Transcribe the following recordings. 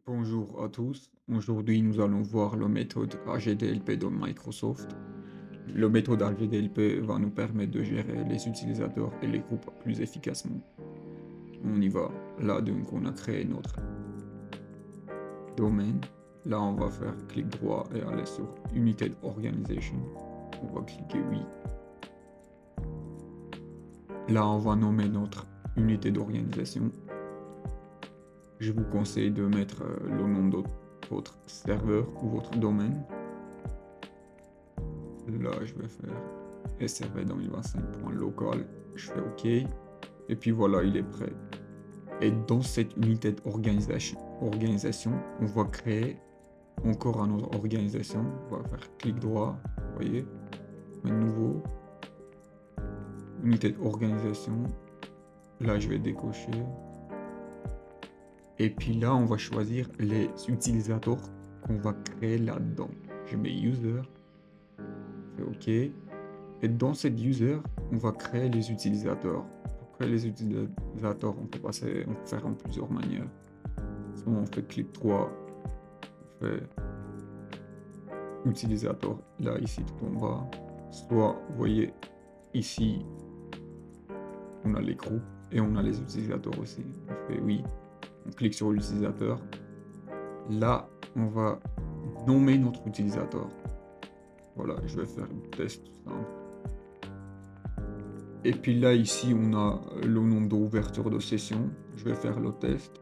Bonjour à tous. Aujourd'hui, nous allons voir la méthode AGDLP de Microsoft. La méthode AGDLP va nous permettre de gérer les utilisateurs et les groupes plus efficacement. On y va. Là, donc, on a créé notre domaine. Là, on va faire clic droit et aller sur United Organization. On va cliquer oui. Là, on va nommer notre unité d'organisation. Je vous conseille de mettre le nom de votre serveur ou votre domaine. Là, je vais faire SRV 2025.local. Je fais OK. Et puis voilà, il est prêt. Et dans cette unité d'organisation, on va créer encore une autre organisation. On va faire clic droit. Vous voyez, un nouveau. Unité d'organisation. Là, je vais décocher. Et puis là, on va choisir les utilisateurs qu'on va créer là-dedans. Je mets user. Je fais OK. Et dans cette user, on va créer les utilisateurs. Pour créer les utilisateurs, on peut faire en plusieurs manières. Soit on fait clic droit, on fait utilisateur, là, ici, tout en bas. Soit, vous voyez, ici, on a les groupes et on a les utilisateurs aussi. On fait oui, on clique sur l'utilisateur. Là, on va nommer notre utilisateur. Voilà, je vais faire un test simple. Et puis là, ici, on a le nom d'ouverture de session. Je vais faire le test.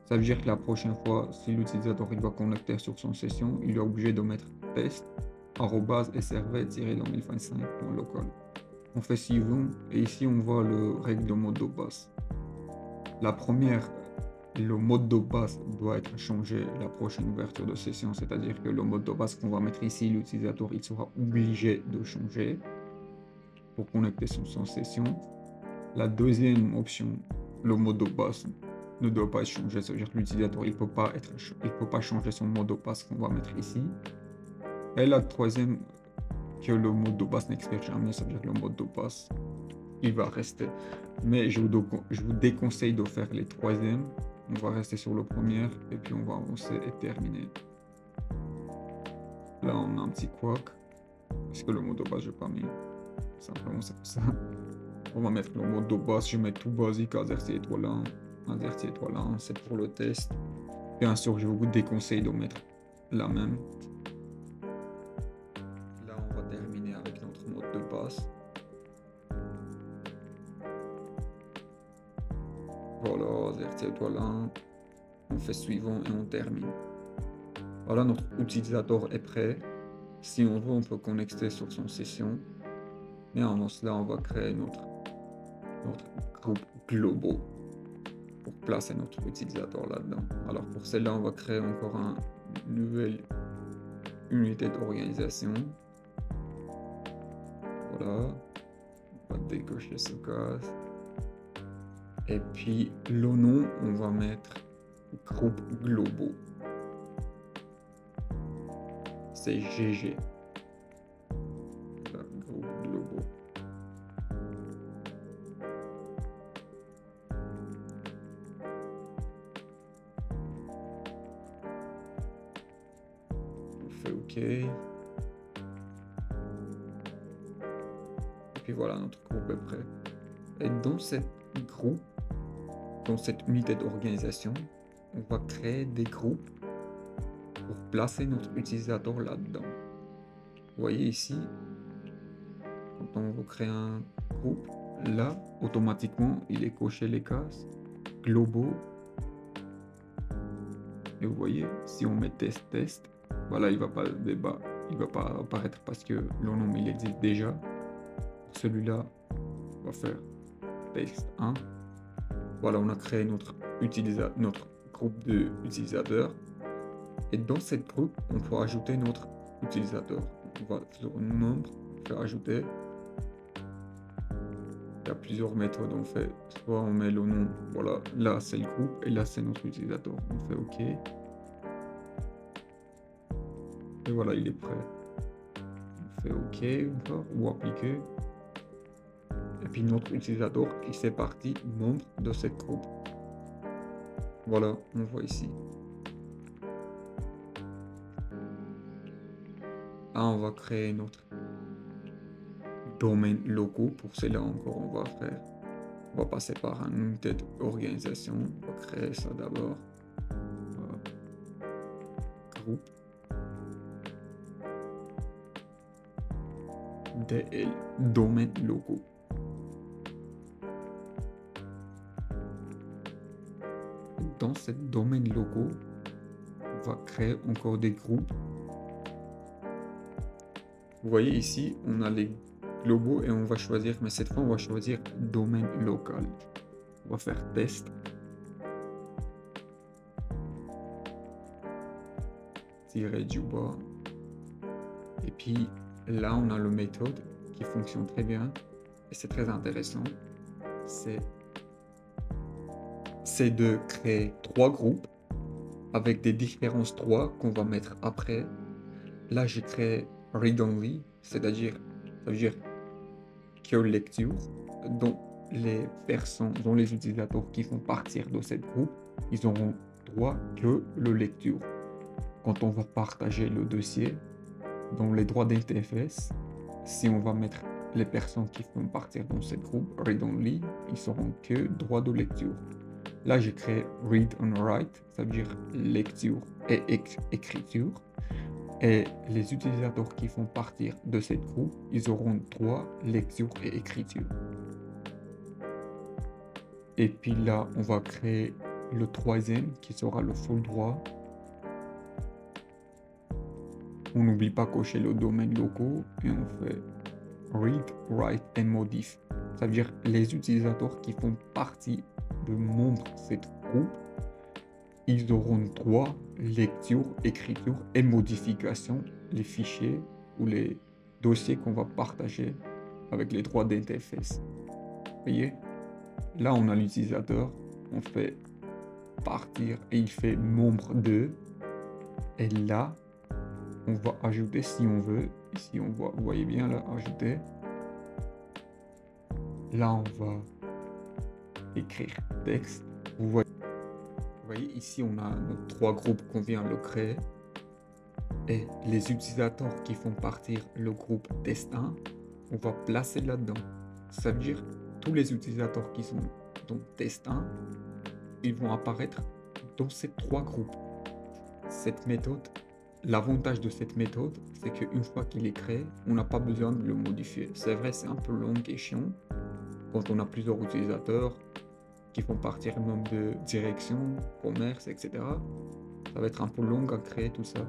Ça veut dire que la prochaine fois, si l'utilisateur il va connecter sur son session, il est obligé de mettre test @srv-2025.local. On fait suivant et ici, on voit le règle de mot de passe. La première, le mot de passe doit être changé la prochaine ouverture de session, c'est-à-dire que le mot de passe qu'on va mettre ici, l'utilisateur il sera obligé de changer pour connecter sur son session. La deuxième option, le mot de passe ne doit pas être changé, ça veut dire que l'utilisateur il peut pas changer son mot de passe qu'on va mettre ici. Et la troisième, que le mot de passe n'expire jamais, ça veut dire que le mot de passe il va rester. Mais je vous déconseille de faire les troisièmes. On va rester sur le premier et puis on va avancer et terminer. Là on a un petit couac parce que le mot de passe je n'ai pas mis. Simplement c'est pour ça. On va mettre le mot de passe, je mets tout basique, AZERTY étoile 1, AZERTY étoile 1, c'est pour le test. Bien sûr, je vous déconseille de mettre la même. Là, on va terminer avec notre mot de passe. Voilà, AZERTY étoile 1, on fait suivant et on termine. Voilà, notre utilisateur est prêt. Si on veut, on peut connecter sur son session. Mais avant cela, on va créer notre groupe global pour placer notre utilisateur là-dedans. Alors pour celle-là, on va créer encore une nouvelle unité d'organisation. Voilà, on va décocher ce casse. Et puis le nom, on va mettre groupe global. C'est GG. Voilà, groupe global. On fait OK. Et puis voilà, notre groupe est prêt. Et dans cette groupe, dans cette unité d'organisation, on va créer des groupes pour placer notre utilisateur là-dedans. Vous voyez ici, quand on veut créer un groupe, là, automatiquement, il est coché les cases globaux. Et vous voyez, si on met test, voilà, il va pas apparaître parce que le nom il existe déjà. Celui-là, on va faire test 1. Voilà, on a créé notre groupe d'utilisateurs. Et dans cette groupe, on peut ajouter notre utilisateur. On va sur nombre, faire ajouter. Il y a plusieurs méthodes. On fait soit on met le nom, voilà, là c'est le groupe et là c'est notre utilisateur. On fait OK. Et voilà, il est prêt. On fait OK encore ou appliquer. Et puis notre utilisateur qui fait partie membre de cette groupe. Voilà, on voit ici. Là, on va créer notre domaine locaux. Pour cela, encore, on va passer par un unité d'organisation. On va créer ça d'abord. Groupe DL, domaine locaux. Dans ce domaine locaux, on va créer encore des groupes. Vous voyez ici, on a les globaux et on va choisir, mais cette fois on va choisir domaine local. On va faire test. Tirer du bas. Et puis là, on a le méthode qui fonctionne très bien. Et c'est très intéressant. C'est de créer 3 groupes avec des différences 3 qu'on va mettre après. Là, j'ai créé read-only, c'est-à-dire, ça veut dire que lecture, dont les personnes, dont les utilisateurs qui font partir de cette groupe, ils auront droit que le lecture. Quand on va partager le dossier, dans les droits d'INTFS, si on va mettre les personnes qui font partir dans cette groupe, read-only, ils seront que droit de lecture. Là, j'ai créé read and write, ça veut dire lecture et écriture. Et les utilisateurs qui font partir de cette groupe, ils auront droit lecture et écriture. Et puis là, on va créer le troisième qui sera le full droit. On n'oublie pas cocher le domaine locaux et on fait read, write and modif. Ça veut dire les utilisateurs qui font partie de membres de cette groupe, ils auront droit lecture, écriture et modification, les fichiers ou les dossiers qu'on va partager avec les droits d'INTFS. Vous voyez? Là, on a l'utilisateur, on fait partir et il fait membre de. Et là, on va ajouter si on veut. Ici, on voit, vous voyez bien là, ajouter. Là, on va écrire texte. Vous voyez ici, on a nos 3 groupes qu'on vient de créer. Et les utilisateurs qui font partir le groupe test 1, on va placer là-dedans. Ça veut dire tous les utilisateurs qui sont dans test 1, ils vont apparaître dans ces 3 groupes. Cette méthode, l'avantage de cette méthode, c'est qu'une fois qu'il est créé, on n'a pas besoin de le modifier. C'est vrai, c'est un peu long et chiant quand on a plusieurs utilisateurs qui font partir même de direction, commerce, etc. Ça va être un peu long à créer tout ça.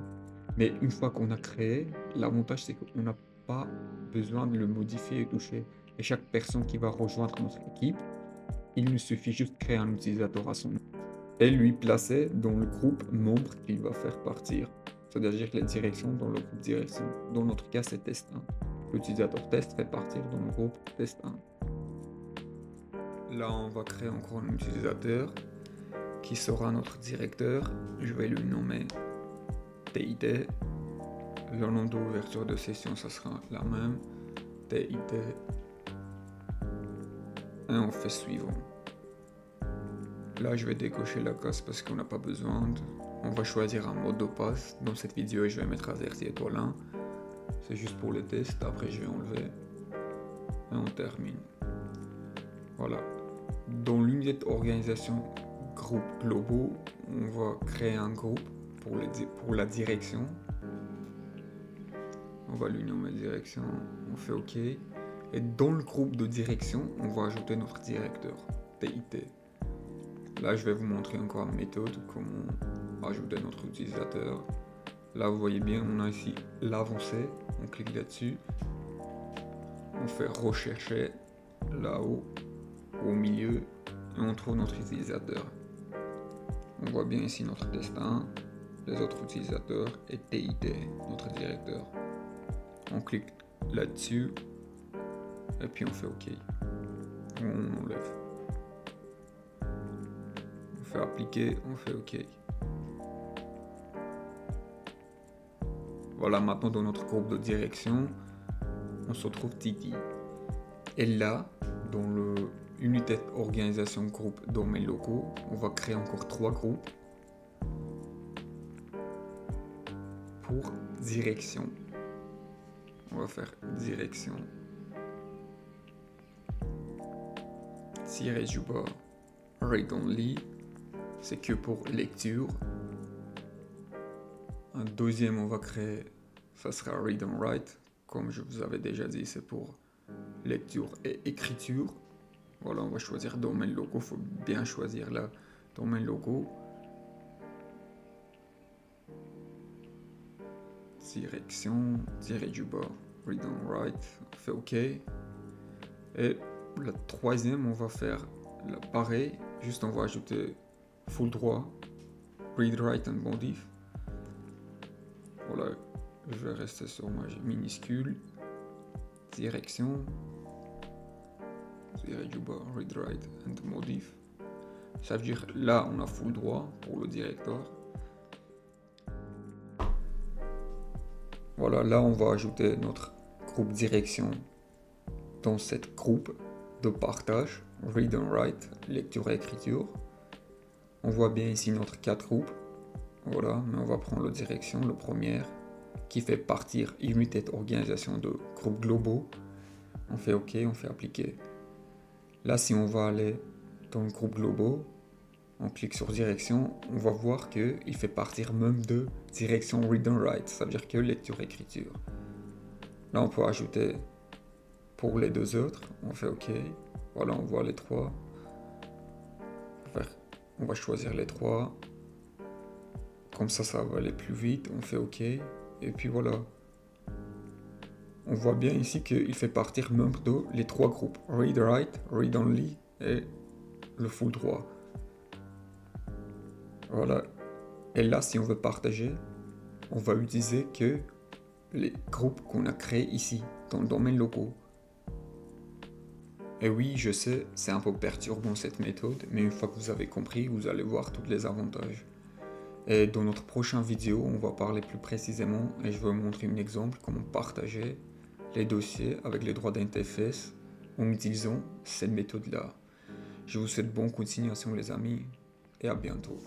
Mais une fois qu'on a créé, l'avantage c'est qu'on n'a pas besoin de le modifier et toucher. Et chaque personne qui va rejoindre notre équipe, il nous suffit juste de créer un utilisateur à son nom et lui placer dans le groupe membre qu'il va faire partir. C'est-à-dire que la direction dans le groupe direction. Dans notre cas, c'est test 1. L'utilisateur test fait partir dans le groupe test 1. Là, on va créer encore un utilisateur qui sera notre directeur. Je vais lui nommer TIT. Le nom d'ouverture de session, ça sera la même. TIT. Et on fait suivant. Là, je vais décocher la case parce qu'on n'a pas besoin. On va choisir un mot de passe. Dans cette vidéo, je vais mettre AZERTY étoile 1. C'est juste pour le test. Après, je vais enlever. Et on termine. Voilà. Dans l'unité d'organisation groupe globaux, on va créer un groupe pour la direction. On va lui nommer direction. On fait OK. Et dans le groupe de direction, on va ajouter notre directeur, TIT. Là, je vais vous montrer encore une méthode, comment ajouter notre utilisateur. Là, vous voyez bien, on a ici l'avancée. On clique là-dessus. On fait rechercher là-haut, au milieu, et on trouve notre utilisateur. On voit bien ici notre test 1, les autres utilisateurs et TIT, notre directeur. On clique là-dessus. Et puis on fait OK. On enlève. On fait appliquer, on fait OK. Voilà, maintenant dans notre groupe de direction, on se retrouve Titi. Et là, dans l'unité organisation groupe domaine locaux, on va créer encore 3 groupes pour direction. on va faire direction tiré du bas read only, c'est que pour lecture. Un deuxième on va créer, ça sera read and write, comme je vous avais déjà dit, c'est pour lecture et écriture. Voilà, on va choisir domaine logo, il faut bien choisir là, domaine logo. Direction, tiré du bas, read and write, on fait OK. Et la troisième, on va faire pareil, juste on va ajouter full droit, read, write and modif. Voilà, je vais rester sur ma minuscule, direction, tiré du bas, read, write and modif. Ça veut dire là on a full droit pour le directoire. Voilà, là on va ajouter notre groupe direction dans cette groupe de partage, read and write, lecture et écriture. On voit bien ici notre 4 groupes. Voilà, mais on va prendre la direction, le premier, qui fait partir United Organisation de groupes globaux. On fait OK, on fait appliquer. Là, si on va aller dans le groupe globaux, on clique sur direction, on va voir qu'il fait partir même de direction read and write, ça veut dire que lecture-écriture. Là, on peut ajouter pour les deux autres, on fait OK. Voilà, on voit les trois. On va choisir les trois. Comme ça va aller plus vite, on fait OK. Et puis voilà. On voit bien ici qu'il fait partir même de les trois groupes. Read, write, read only et le full droit. Voilà. Et là, si on veut partager, on va utiliser que les groupes qu'on a créés ici, dans le domaine logo. Et oui, je sais, c'est un peu perturbant cette méthode, mais une fois que vous avez compris, vous allez voir tous les avantages. Et dans notre prochaine vidéo, on va parler plus précisément et je vais vous montrer un exemple comment partager les dossiers avec les droits d'interface en utilisant cette méthode-là. Je vous souhaite bonne continuation les amis et à bientôt.